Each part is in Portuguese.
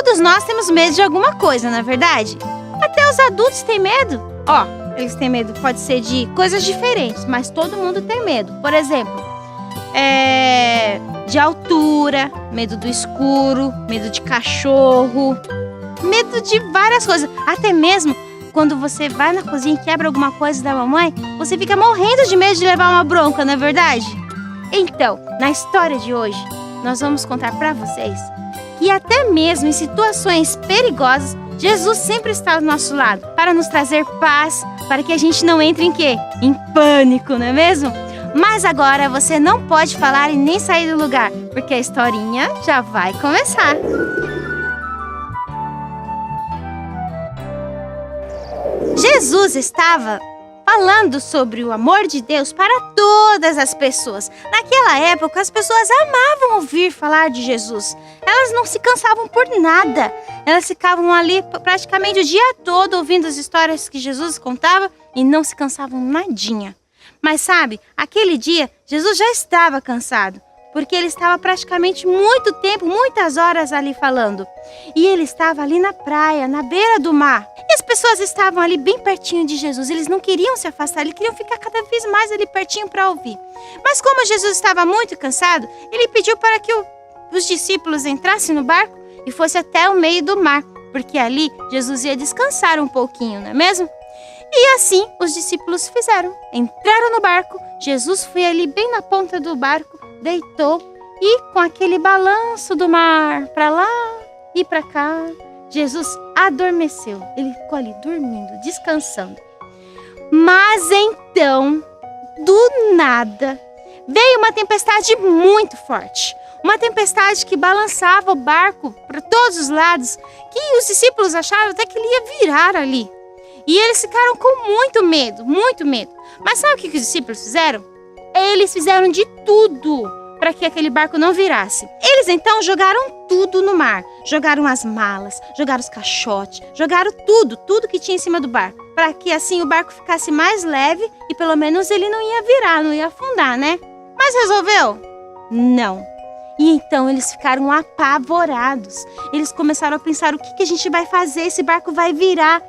Todos nós temos medo de alguma coisa, não é verdade? Até os adultos têm medo. Eles têm medo, pode ser de coisas diferentes, mas todo mundo tem medo. Por exemplo, de altura, medo do escuro, medo de cachorro, medo de várias coisas. Até mesmo quando você vai na cozinha e quebra alguma coisa da mamãe, você fica morrendo de medo de levar uma bronca, não é verdade? Então, na história de hoje, nós vamos contar para vocês que até mesmo em situações perigosas, Jesus sempre está ao nosso lado para nos trazer paz, para que a gente não entre em quê? Em pânico, não é mesmo? Mas agora você não pode falar e nem sair do lugar, porque a historinha já vai começar. Jesus estava falando sobre o amor de Deus para todas as pessoas. Naquela época, as pessoas amavam ouvir falar de Jesus. Elas não se cansavam por nada. Elas ficavam ali praticamente o dia todo ouvindo as histórias que Jesus contava e não se cansavam nadinha. Mas sabe, aquele dia, Jesus já estava cansado, porque ele estava praticamente muito tempo, muitas horas ali falando. E ele estava ali na praia, na beira do mar. E as pessoas estavam ali bem pertinho de Jesus. Eles não queriam se afastar, eles queriam ficar cada vez mais ali pertinho para ouvir. Mas como Jesus estava muito cansado, ele pediu para que os discípulos entrassem no barco e fossem até o meio do mar, porque ali Jesus ia descansar um pouquinho, não é mesmo? E assim os discípulos fizeram. Entraram no barco, Jesus foi ali bem na ponta do barco, deitou e com aquele balanço do mar para lá e para cá, Jesus adormeceu. Ele ficou ali dormindo, descansando. Mas então, do nada, veio uma tempestade muito forte. Uma tempestade que balançava o barco para todos os lados, que os discípulos acharam até que ele ia virar ali. E eles ficaram com muito medo, muito medo. Mas sabe o que os discípulos fizeram? Eles fizeram de tudo para que aquele barco não virasse. Eles então jogaram tudo no mar. Jogaram as malas, jogaram os caixotes, jogaram tudo que tinha em cima do barco. Para que assim o barco ficasse mais leve e pelo menos ele não ia virar, não ia afundar, né? Mas resolveu? Não. E então eles ficaram apavorados. Eles começaram a pensar, o que a gente vai fazer? Esse barco vai virar.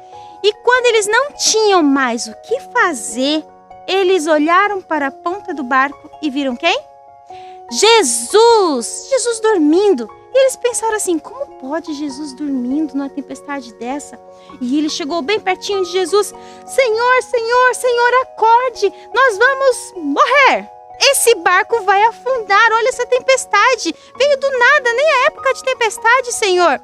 E quando eles não tinham mais o que fazer, eles olharam para a ponta do barco e viram quem? Jesus! Jesus dormindo. E eles pensaram assim, como pode Jesus dormindo numa tempestade dessa? E ele chegou bem pertinho de Jesus. Senhor, Senhor, Senhor, acorde! Nós vamos morrer! Esse barco vai afundar, olha essa tempestade. Veio do nada, nem a época de tempestade, Senhor.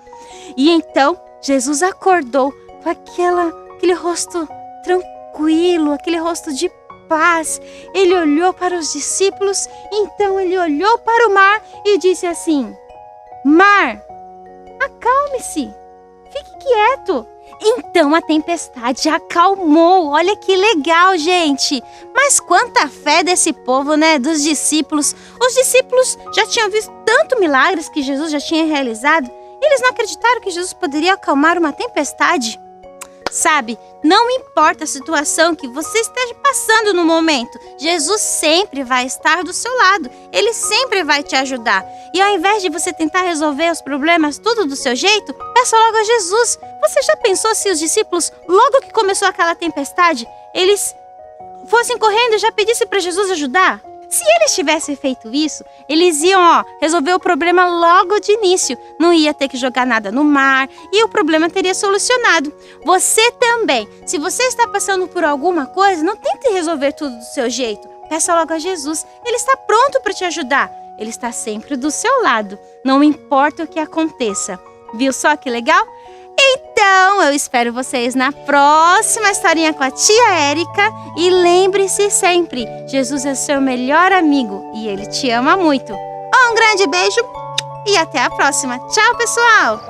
E então Jesus acordou com aquele rosto tranquilo, aquele rosto de paz. Ele olhou para os discípulos, então ele olhou para o mar e disse assim: Mar, acalme-se, fique quieto. Então a tempestade acalmou. Olha que legal, gente. Mas quanta fé desse povo, né? Dos discípulos. Os discípulos já tinham visto tanto milagres que Jesus já tinha realizado. E eles não acreditaram que Jesus poderia acalmar uma tempestade. Sabe, não importa a situação que você esteja passando no momento, Jesus sempre vai estar do seu lado. Ele sempre vai te ajudar. E ao invés de você tentar resolver os problemas tudo do seu jeito, peça logo a Jesus. Você já pensou se os discípulos, logo que começou aquela tempestade, eles fossem correndo e já pedissem para Jesus ajudar? Se eles tivessem feito isso, eles iam resolver o problema logo de início. Não ia ter que jogar nada no mar e o problema teria solucionado. Você também, se você está passando por alguma coisa, não tente resolver tudo do seu jeito. Peça logo a Jesus, Ele está pronto para te ajudar. Ele está sempre do seu lado, não importa o que aconteça. Viu só que legal? Então, eu espero vocês na próxima historinha com a tia Érica. E lembre-se sempre, Jesus é seu melhor amigo e Ele te ama muito. Um grande beijo e até a próxima. Tchau, pessoal!